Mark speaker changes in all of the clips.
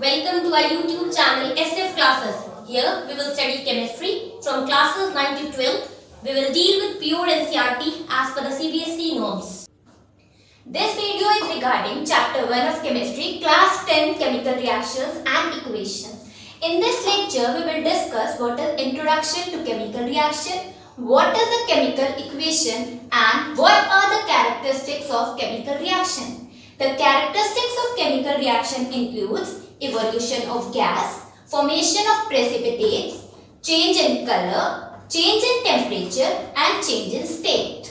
Speaker 1: Welcome to our YouTube channel SF Classes. Here we will study chemistry from classes 9 to 12. We will deal with pure NCERT as per the CBSE norms. This video is regarding chapter 1 of chemistry, class 10 chemical reactions and equations. In this lecture we will discuss what is introduction to chemical reaction, what is a chemical equation and what are the characteristics of chemical reaction. The characteristics of chemical reaction includes evolution of gas, formation of precipitates, change in color, change in temperature and change in state.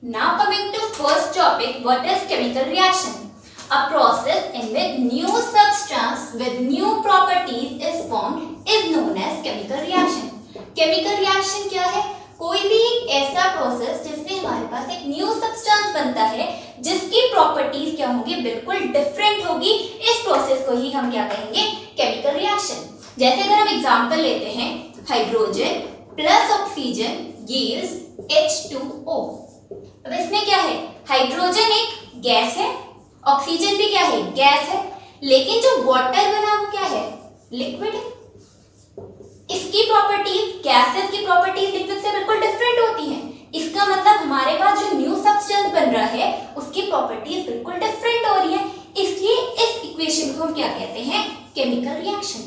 Speaker 1: Now coming to first topic, what is chemical reaction? A process in which new substance with new properties is formed is known as chemical reaction. Chemical reaction क्या है? कोई भी एक ऐसा process जिसमें हमारे पास एक new substance बनता है जिसकी प्रॉपर्टीज क्या होंगी, बिल्कुल डिफरेंट होगी. इस प्रोसेस को ही हम क्या कहेंगे, केमिकल रिएक्शन. जैसे अगर हम एग्जांपल लेते हैं, hydrogen plus oxygen gives H2O. अब इसमें क्या है, हाइड्रोजन एक गैस है, ऑक्सीजन भी क्या है, गैस है, लेकिन जो वाटर बना वो क्या है, लिक्विड है. इसकी प्रॉपर्टीज, गैसेस की प्रॉपर्टीज लिक्विड से बिल्कुल डिफरेंट होती हैं. इसका मतलब हमारे पास जो न्यू सब्सटेंस बन रहा है उसकी प्रॉपर्टीज बिल्कुल डिफरेंट हो रही है. इसलिए इस इक्वेशन को हम क्या कहते हैं, केमिकल रिएक्शन.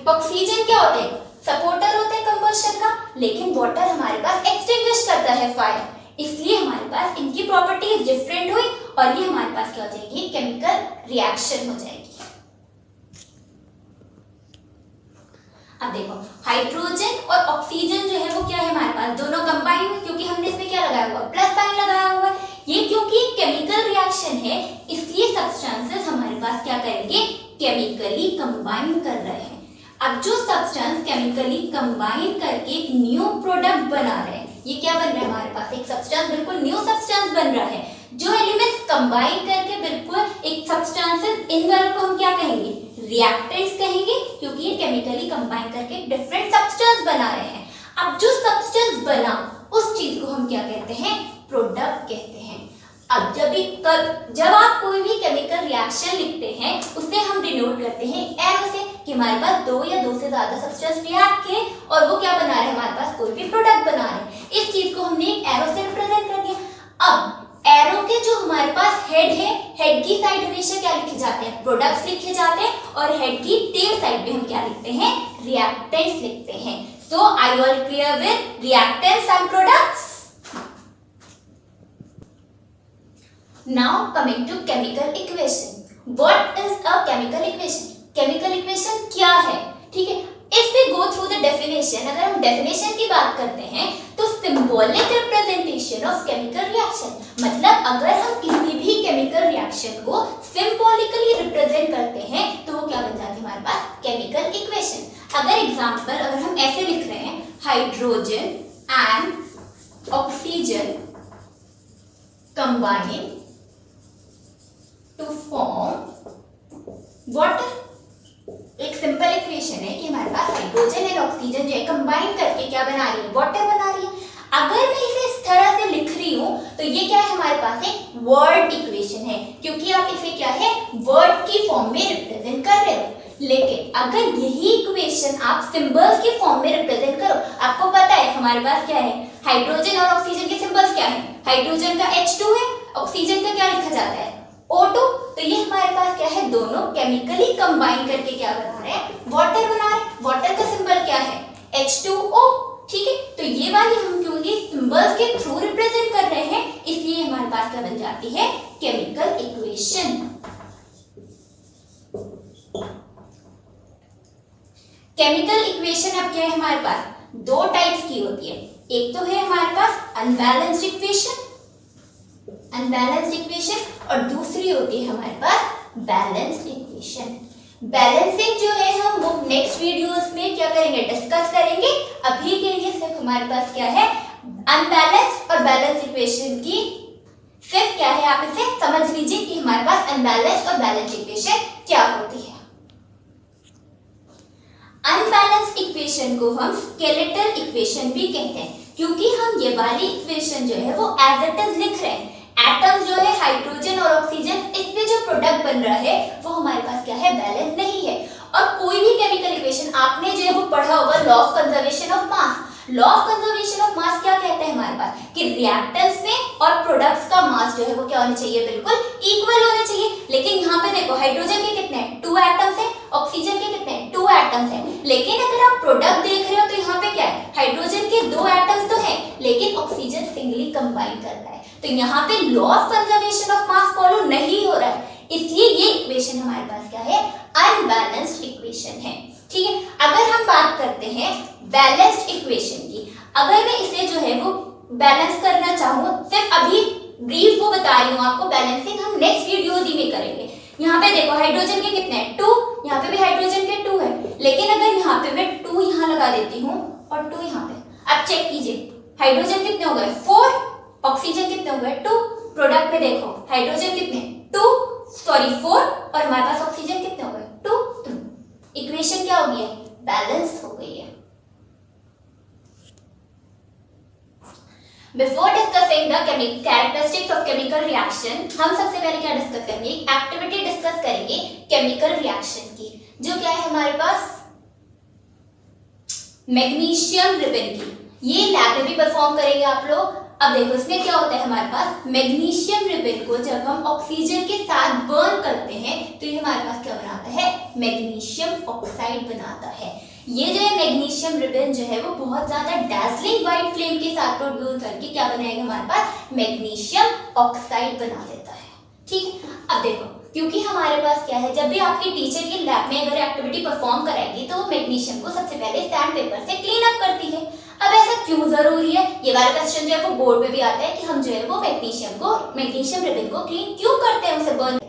Speaker 1: ऑक्सीजन क्या होते हैं, सपोर्टर होते हैं कंबशन का, लेकिन वाटर हमारे पास एक्सटिंग्विश करता है फायर. इसलिए हमारे पास इनकी प्रॉपर्टीज डिफरेंट हुई और ये हमारे पास क्या हो जाएगी, केमिकल रिएक्शन हो जाएगी. अब देखो, हाइड्रोजन और ऑक्सीजन जो है वो क्या है, हमारे पास दोनों कंबाइन है, क्योंकि हमने इसमें क्या लगाया हुआ, प्लस साइन लगाया हुआ है. ये क्योंकि केमिकल रिएक्शन है इसलिए सब्सटेंसेस हमारे पास क्या करेंगे, केमिकली कंबाइन कर रहे हैं. अब जो सब्सटेंस केमिकली कंबाइन करके एक न्यू प्रोडक्ट बना रहे हैं, ये क्या बन रहा है, हमारे पास एक सब्सटेंस, बिल्कुल न्यू सब्सटेंस बन रहा है. जो एलिमेंट्स कंबाइन करके बिल्कुल एक सब्सटेंसेस, इन वालों को हम क्या कहेंगे, रिएक्टेंट्स कहेंगे, क्योंकि ये केमिकली कंबाइन करके डिफरेंट सब्सटेंस बना रहे हैं. अब जो सब्सटेंस बना उस चीज को हम क्या कहते हैं, प्रोडक्ट कहते हैं. अब जब आप कोई भी केमिकल रिएक्शन लिखते हैं उसे हम डिनोट करते हैं एरो से, कि हमारे पास दो या दो से ज्यादा सब्सटेंस रिएक्ट किए और वो क्या बना रहे हैं, हमारे पास कोई भी प्रोडक्ट बना रहे हैं. इस चीज को हमने एक एरो से रिप्रेजेंट कर दिया. अब एरो के जो हमारे पास हेड है, हेड की साइड हमेशा क्या लिखे जाते हैं, प्रोडक्ट्स लिखे जाते हैं, और हेड की टेल साइड पे हम क्या लिखते हैं, रिएक्टेंट्स लिखते हैं. So are you all clear with reactants and products? Now coming to chemical equation. What is a chemical equation? Chemical equation क्या है, ठीक है. If we go through the definition, अगर हम डेफिनेशन की बात करते हैं तो symbolic representation of chemical reaction, मतलब अगर हम किसी भी केमिकल रिएक्शन को सिंबॉलिकली रिप्रेजेंट करते हैं तो वो क्या बन जाती है, हमारे पास केमिकल इक्वेशन. अगर एग्जांपल अगर हम ऐसे लिख रहे हैं, hydrogen and oxygen combine to form water. एक सिंपल इक्वेशन है कि हमारे पास हाइड्रोजन और ऑक्सीजन जो है कंबाइन करके क्या बना रही है, वाटर बना रही है. अगर मैं इसे इस तरह से लिख रही हूं तो ये क्या है, हमारे पास एक वर्ड इक्वेशन है, क्योंकि आप इसे क्या है, वर्ड की फॉर्म में रिप्रेजेंट कर रहे हो. लेकिन अगर यही इक्वेशन आप सिंबल्स की फॉर्म में रिप्रेजेंट करो, आपको पता है हमारे पास क्या है, हाइड्रोजन और ऑक्सीजन के सिंबल्स क्या है, हाइड्रोजन का H2 है, ऑक्सीजन का क्या लिखा जाता है, O2. तो ये हमारे पास क्या है, दोनों केमिकली कंबाइन करके क्या बना रहे हैं, वाटर बना रहे हैं. वाटर का सिंबल क्या है, H2O, ठीक है. तो ये वाली हम क्योंकि सिंबल्स के थ्रू रिप्रेजेंट कर रहे हैं इसलिए हमारे पास क्या बन जाती है, केमिकल इक्वेशन. केमिकल इक्वेशन अब क्या है, हमारे पास दो टाइप्स की होती है. एक तो है हमारे पास अनबैलेंस्ड इक्वेशन, अनबैलेंस्ड इक्वेशन, और दूसरी होती है हमारे पास बैलेंस्ड इक्वेशन. बैलेंसिंग जो है हम वो नेक्स्ट वीडियोस में क्या करेंगे, डिस्कस करेंगे. अभी के लिए सिर्फ हमारे पास क्या है, अनबैलेंस्ड और बैलेंस्ड इक्वेशन की सिर्फ क्या है, आप इसे समझ लीजिए कि हमारे पास अनबैलेंस्ड और बैलेंस्ड इक्वेशन क्या होती है. अनबैलेंस्ड इक्वेशन को हम स्केलेटल इक्वेशन भी कहते हैं, क्योंकि हम ये वाली इक्वेशन जो है वो एज इट इज लिख रहे हैं. एट एटम्स जो है हाइड्रोजन और ऑक्सीजन, इसमें जो प्रोडक्ट बन रहा है वो हमारे पास क्या है, बैलेंस नहीं है। और कोई भी केमिकल इक्वेशन आपने जो है वो पढ़ा होगा, law of conservation of mass. Law of conservation of mass क्या कहता है हमारे पास कि रिएक्टेंट्स में और प्रोडक्ट्स का मास जो है वो क्या होना चाहिए, बिल्कुल इक्वल होना चाहिए। लेकिन यहाँ पे देखो हाइड्रोजन के कितने हैं, 2 एटम्स हैं, ऑक्सीजन के कितने हैं, 2 एटम्स हैं। लेकिन अगर आप प्रोडक्ट देख रहे हो तो यहाँ पे क्या है, हाइड्रोजन के 2 एटम्स तो हैं लेकिन ऑक्सीजन सिंगली कंबाइन कर रहा है। तो यहाँ पे law of conservation of mass follow नहीं हो रहा है, इसलिए ये इक्वेशन हमारे पास क्या है, अनबैलेंस्ड इक्वेशन है। ठीक है, अगर हम बात करते हैं बैलेंस्ड इक्वेशन की, अगर मैं इसे जो है वो बैलेंस करना चाहूँ, सिर्फ अभी ब्रीफ वो बता रही हूँ आपको, बैलेंसिंग हम नेक्स्ट वीडियोज ही में करेंगे। यहाँ पे देखो हाइड्रोजन के कितने हैं, 2, यहाँ पे भी हाइड्रोजन के 2 है। लेकिन अगर यहाँ पे मैं 2 यहाँ लगा देती हूँ और 2 यहाँ पे, अब चेक कीजिए हाइड्रोजन कितने हो गए, 4, ऑक्सीजन कितने हो गए, 2। प्रोडक्ट में देखो हाइड्रोजन कितने, 4 और हमारे पास ऑक्सीजन कितने हो गए, 2। इक्वेशन क्या हो गई है, बैलेंस हो गई है। Before discussing the characteristics of chemical reaction, हम सबसे पहले क्या डिस्कस करेंगे, एक्टिविटी डिस्कस करेंगे केमिकल रिएक्शन की, जो क्या है हमारे पास, मैग्नीशियम रिबन की। ये लैब में भी परफॉर्म करेंगे आप लोग। अब देखो इसमें क्या होता है हमारे पास, मैग्नीशियम रिबन को जब हम ऑक्सीजन के साथ बर्न करते हैं तो ये हमारे पास क्या बनाता है, मैग्नीशियम ऑक्साइड बनाता है। ये जो है मैग्नीशियम रिबन जो है वो बहुत ज्यादा डैजलिंग वाइट फ्लेम के साथ प्रोड्यूस करके क्या बनाएगा हमारे पास, मैग्नीशियम ऑक्साइड बना देता है। ठीक है, अब देखो क्योंकि हमारे पास क्या है, जब भी आपके टीचर की लैब में अगर एक्टिविटी परफॉर्म कराएगी तो वो मैग्नीशियम को सबसे पहले सैंड पेपर से क्लीन अप करती है। अब ऐसा क्यों जरूरी है, ये वाला क्वेश्चन जो है वो बोर्ड में भी आता है कि हम जो है वो मैग्नीशियम रिबन को क्लीन क्यों करते हैं, उसे बर्न।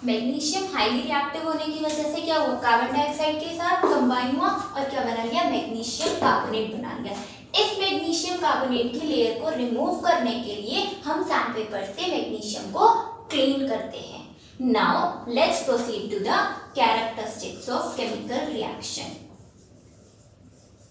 Speaker 1: मैग्नीशियम हाईली रिएक्टिव होने की वजह से क्या हुआ, कार्बन डाइऑक्साइड के साथ कंबाइन हुआ और क्या बना लिया, मैग्नीशियम कार्बोनेट बना लिया। इस मैग्नीशियम कार्बोनेट की लेयर को रिमूव करने के लिए हम सैंड पेपर से मैग्नीशियम को क्लीन करते हैं। Now let's proceed to the characteristics of chemical reaction.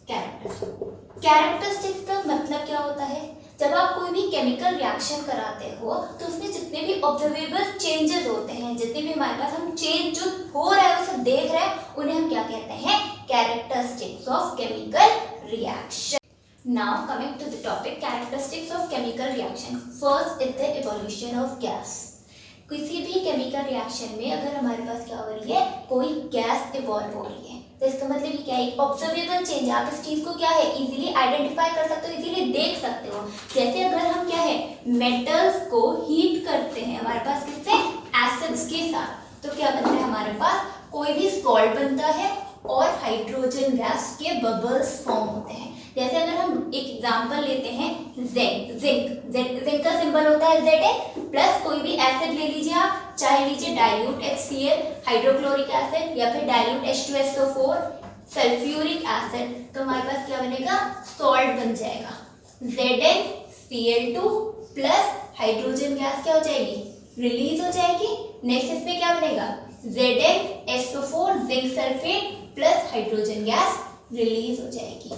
Speaker 1: Characteristics का मतलब क्या होता है, जब आप कोई भी केमिकल रिएक्शन कराते हो तो उसमें जितने भी ऑब्जर्वेबल चेंजेस होते हैं, जितने भी हमारे पास हम चेंज जो हो रहा है उसे देख रहे हैं, उन्हें हम क्या कहते हैं, characteristics of chemical reaction. Now coming to the topic characteristics of chemical reaction. First is the evolution of gas. किसी भी केमिकल रिएक्शन में अगर हमारे पास क्या हो रही है, कोई गैस इवॉल्व हो रही है, तो इसका मतलब ये क्या है, एक ऑब्जर्वेबल चेंज है। आप इस चीज को क्या है, इजीली आइडेंटिफाई कर सकते हो, इजीली देख सकते हो। जैसे अगर हम क्या है, मेटल्स को हीट करते हैं हमारे पास किससे, एसिड्स के साथ, तो क्या बनता है हमारे पास, कोई भी सॉल्ट बनता है और हाइड्रोजन गैस के बबल्स फॉर्म होते हैं। जैसे अगर हम एक एग्जांपल लेते हैं, जिंक का सिंबल होता है Zn, प्लस कोई भी एसिड ले लीजिए आप, चाहे लीजिए डाइल्यूट HCl हाइड्रोक्लोरिक एसिड या फिर डाइल्यूट H2SO4 सल्फ्यूरिक एसिड, तो हमारे पास क्या बनेगा, सॉल्ट बन जाएगा। ZnCl2 प्लस हाइड्रोजन गैस क्या हो जाएगी, रिलीज हो जाएगी। नेक्स्ट इसमें क्या बनेगा, ZnSO4 zinc sulphate plus hydrogen gas release हो जाएगी।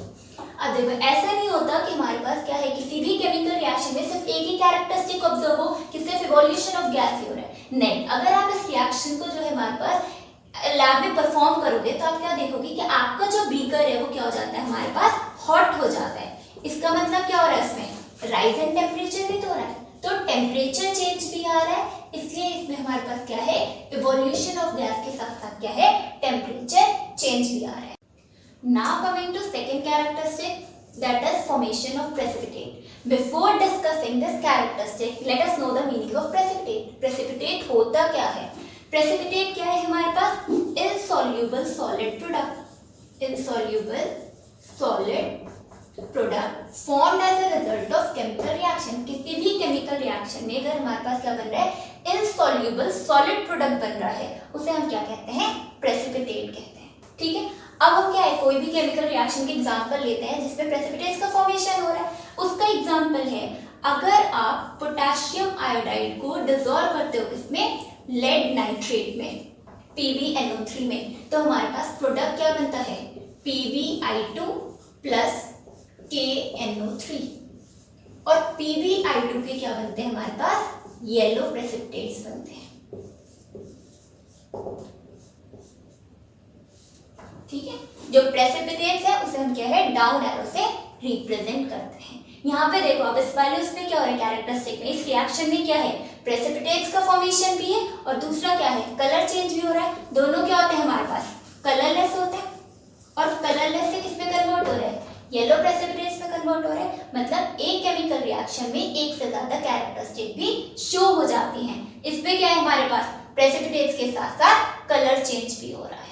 Speaker 1: अब देखो ऐसा नहीं होता कि हमारे पास क्या है, किसी भी केमिकल रिएक्शन में सिर्फ एक ही कैरेक्टरिस्टिक ऑब्जर्व हो कि सिर्फ इवोल्यूशन ऑफ गैस ही हो रहा है। नहीं, अगर आप इस रिएक्शन को जो है हमारे पास लैब में परफॉर्म करोगे तो आप क्या देखोगे कि आपका जो बीकर है वो क्या हो जाता है, हमारे पास हॉट हो जाता है। इसका मतलब क्या हो रहा है, इसमें राइज इन टेम्परेचर भी तो हो रहा है, तो टेम्परेचर चेंज भी आ रहा है, इसलिए इसमें हमारे पास क्या है, इवोल्यूशन ऑफ गैस के साथ साथ क्या है, टेम्परेचर चेंज भी आ रहा है। Now coming to second characteristic, that is formation of precipitate. Before discussing this characteristic, let us know the meaning of precipitate. Precipitate होता क्या है? Precipitate क्या है हमारे पास? Insoluble solid product. Insoluble solid product formed as a result of chemical reaction. किसी भी chemical reaction में अगर हमारे पास क्या बन रहा है, insoluble solid product बन रहा है, उसे हम क्या कहते हैं, precipitate कहते हैं। ठीक है, अब हम क्या है, कोई भी केमिकल रिएक्शन के एग्जांपल लेते हैं जिसमें प्रेसिपिटेट्स का फॉर्मेशन हो रहा है। उसका एग्जांपल है, अगर आप पोटेशियम आयोडाइड को डिसॉल्व करते हो इसमें लेड नाइट्रेट में, PbNO3 में, तो हमारे पास प्रोडक्ट क्या बनता है, PbI2 प्लस KNO3। और PbI2 के क्या बनते हैं हमारे पास, येलो प्रेसिपिटेट्स बनते हैं। ठीक है, जो प्रेसिपिटेट्स है उसे हम क्या है डाउन एरो से रिप्रेजेंट करते हैं। यहाँ पे देखो अब इस वाले उसमें क्या हो रहा है, कैरेक्टरिस्टिक में इस रिएक्शन में क्या है, प्रेसिपिटेट्स का फॉर्मेशन भी है और दूसरा क्या है, कलर चेंज भी हो रहा है। दोनों क्या होते हैं हमारे पास, कलरलेस होते हैं और कलरलेस से किसमें कन्वर्ट हो रहा है, येलो प्रेसिपिटेट्स में कन्वर्ट हो रहा है। मतलब एक केमिकल रिएक्शन में एक से ज्यादा कैरेक्टरिस्टिक भी शो हो जाती हैं। इसमें क्या है हमारे पास, प्रेसिपिटेट्स के साथ साथ कलर चेंज भी हो रहा है।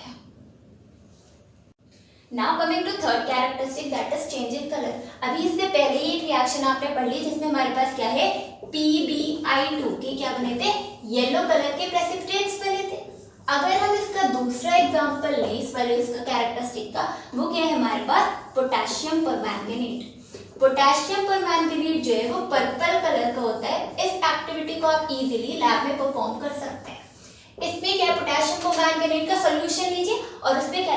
Speaker 1: Now coming to third characteristic, that is change in color. अभी इससे पहले ही एक रिएक्शन आपने पढ़ ली जिसमें हमारे पास क्या है, PbI2 के क्या बने थे, येलो कलर के प्रेसिपिटेट्स बने थे। अगर हम इसका दूसरा एग्जांपल लें इस वाले इसका कैरेक्टरिस्टिक का, वो क्या है हमारे पास, पोटेशियम परमैंगनेट। पोटेशियम परमैंगनेट जो है वो पर्पल कलर का होता है। इस एक्टिविटी को आप इजीली लैब में परफॉर्म कर सकते हैं। इसमें क्या, पोटेशियम परमैंगनेट का सॉल्यूशन लीजिए और उसमें क्या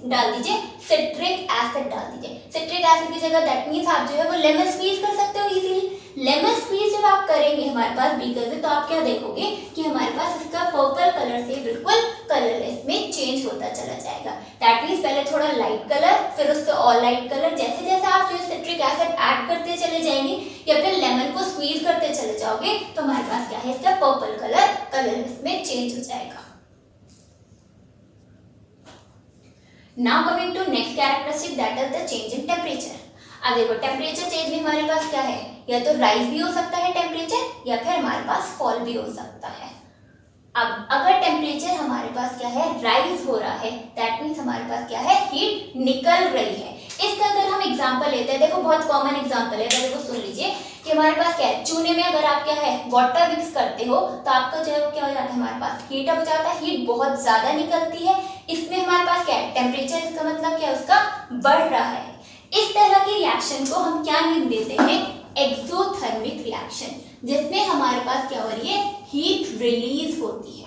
Speaker 1: डाल दीजिए, सिट्रिक एसिड डाल दीजिए। सिट्रिक एसिड की जगह दैट मींस आप जो है वो लेमन स्क्वीज कर सकते हो इजीली। लेमन स्क्वीज जब आप करेंगे हमारे पास बीकर में, तो आप क्या देखोगे कि हमारे पास इसका पर्पल कलर से बिल्कुल कलरलेस में चेंज होता चला जाएगा। दैट मींस पहले थोड़ा लाइट कलर, फिर उससे और लाइट कलर, जैसे जैसे आप जो सिट्रिक एसिड ऐड करते चले जाएंगे या फिर लेमन को स्क्वीज करते चले जाओगे तो हमारे पास क्या है, इसका पर्पल कलर कलरलेस में चेंज हो जाएगा। Now coming to next characteristic, that is the change in temperature. अब देखो टेम्परेचर चेंज में हमारे पास क्या है, या तो राइज भी हो सकता है टेम्परेचर या फिर हमारे पास फॉल भी हो सकता है। अब अगर टेम्परेचर हमारे पास क्या है, राइज हो रहा है, दैट मीन्स हमारे पास क्या है, हीट निकल रही है। इसका अगर हम एग्जांपल लेते हैं, देखो बहुत कॉमन एग्जांपल है, देखो सुन लीजिए कि हमारे पास क्या है, चूने में अगर आप क्या है वाटर मिक्स करते हो तो आपका जो है क्या हो जाता है, हमारे पास हीट अप हो जाता है, हीट बहुत ज्यादा निकलती है। इसमें हमारे पास क्या है, टेम्परेचर, इसका मतलब क्या है, उसका बढ़ रहा है। इस तरह की रिएक्शन को हम क्या नाम देते हैं, एक्सोथर्मिक रिएक्शन, जिसमें हमारे पास क्या हो रही है, हीट रिलीज होती है।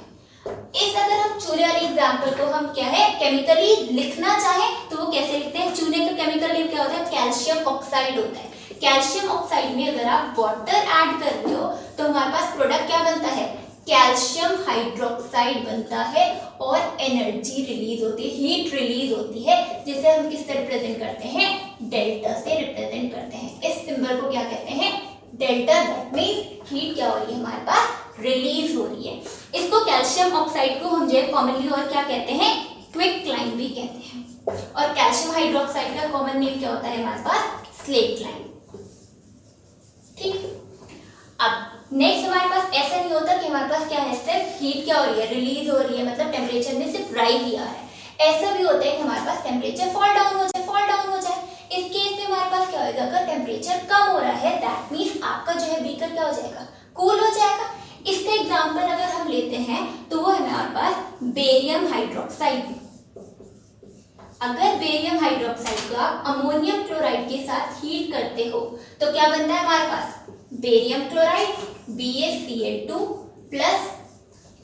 Speaker 1: इस अगर हम चूने वाले एग्जांपल को हम क्या है केमिकली लिखना चाहें तो वो कैसे लिखते हैं, चूने का केमिकल नेम क्या होता है, कैल्शियम ऑक्साइड होता है। कैल्शियम ऑक्साइड में अगर आप वाटर ऐड कर रहे हो तो हमारे पास प्रोडक्ट क्या बनता है, कैल्शियम हाइड्रोक्साइड बनता है और एनर्जी रिलीज होती है, हीट रिलीज होती है, जिसे हम किससे रिप्रेजेंट करते हैं, डेल्टा से रिप्रेजेंट करते हैं। इस सिंबल को क्या कहते हैं, डेल्टा। दैट मींस हीट क्या हो रही है, हमारे पास रिलीज हो रही है। इसको कैल्शियम ऑक्साइड को हम जो कॉमनली और क्या कहते हैं, क्विकलाइन भी कहते हैं। और कैल्शियम हाइड्रोक्साइड का कॉमन नेम क्या होता है हमारे पास, स्लेटलाइन। ठीक, अब नेक्स्ट हमारे पास ऐसा नहीं होता कि हमारे पास क्या है, सिर्फ हीट क्या हो रही है, रिलीज हो रही है, मतलब टेम्परेचर में सिर्फ राइज ही आ रहा है। ऐसा भी होता है कि हमारे पास टेम्परेचर फॉल डाउन हो जाए, फॉल डाउन हो जाए। इस केस में हमारे पास क्या होगा, अगर टेम्परेचर कम हो रहा है दैट मींस आपका जो है बीकर क्या हो जाएगा, कूल हो जाएगा। इसका एग्जांपल अगर हम लेते हैं तो वो है हमारे पास बेरियम हाइड्रोक्साइड। अगर बेरियम हाइड्रोक्साइड को आप अमोनियम क्लोराइड के साथ हीट करते हो तो क्या बनता है हमारे पास, barium chloride BaCl2 plus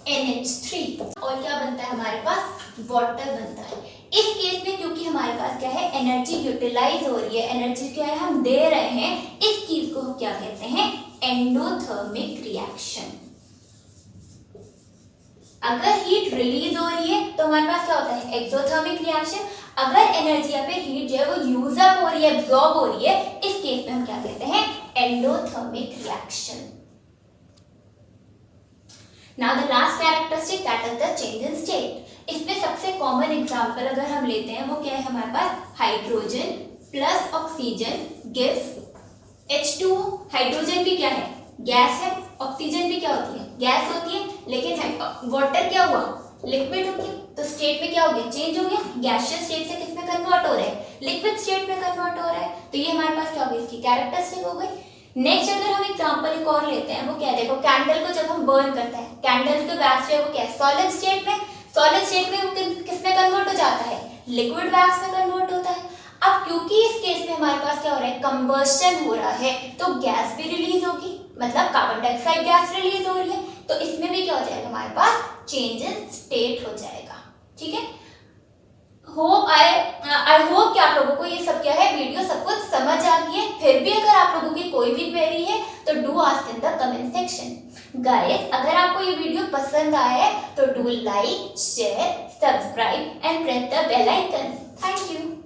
Speaker 1: NH3 और क्या बनता है हमारे पास, वाटर बनता है। इस केस में क्योंकि हमारे पास क्या है, एनर्जी यूटिलाइज हो रही है, एनर्जी क्या है हम दे रहे हैं, इस चीज को हम क्या कहते हैं, एंडोथर्मिक रिएक्शन। अगर हीट रिलीज हो रही है तो हमारे पास क्या होता है, एक्सोथर्मिक रिएक्शन। अगर एनर्जी या फिर हीट जो है वो यूज अप हो रही है, एब्जॉर्ब हो रही है, इस केस में हम क्या कहते हैं, endothermic reaction. Now the last characteristic that is the change in state. इसमें सबसे कॉमन एग्जांपल अगर हम लेते हैं वो क्या है हमारे पास, hydrogen plus oxygen gives H2O। Hydrogen भी क्या है, गैस है, ऑक्सीजन भी क्या होती है, गैस होती है, लेकिन वाटर क्या हुआ, लिक्विड हो गया, तो स्टेट में क्या हो गया, चेंज हो गया, गैसियस स्टेट से किसमें कन्वर्ट हो रहा है, लिक्विड स्टेट में कन्वर्ट हो रहा है। तो ये हमारे पास क्या हो गई, इसकी कैरेक्टरिस्टिक हो गई। नेक्स्ट अगर हम एग्जांपल एक और लेते हैं वो क्या है, देखो कैंडल को जब हम बर्न करते हैं, कैंडल का वैक्स जो है वो क्या है, सॉलिड स्टेट में, सॉलिड स्टेट में वो किसमें कन्वर्ट हो जाता है, लिक्विड वैक्स में कन्वर्ट होता है। अब क्योंकि इस केस में हमारे पास क्या हो रहा है, कंबस्शन हो रहा है, तो गैस भी रिलीज होगी, मतलब कार्बन डाइऑक्साइड गैस रिलीज हो रही है, तो इसमें भी क्या हो जाएगा, हमारे पास चेंज इन स्टेट हो जाएगा। ठीक है, आई होप कि आप लोगों को ये सब क्या है वीडियो सब कुछ समझ आ गई है। फिर भी अगर आप लोगों की कोई भी क्वेरी है तो do ask in the comment section. Guys, अगर आपको ये वीडियो पसंद आया है तो do like, share, subscribe and press the bell icon. Thank you.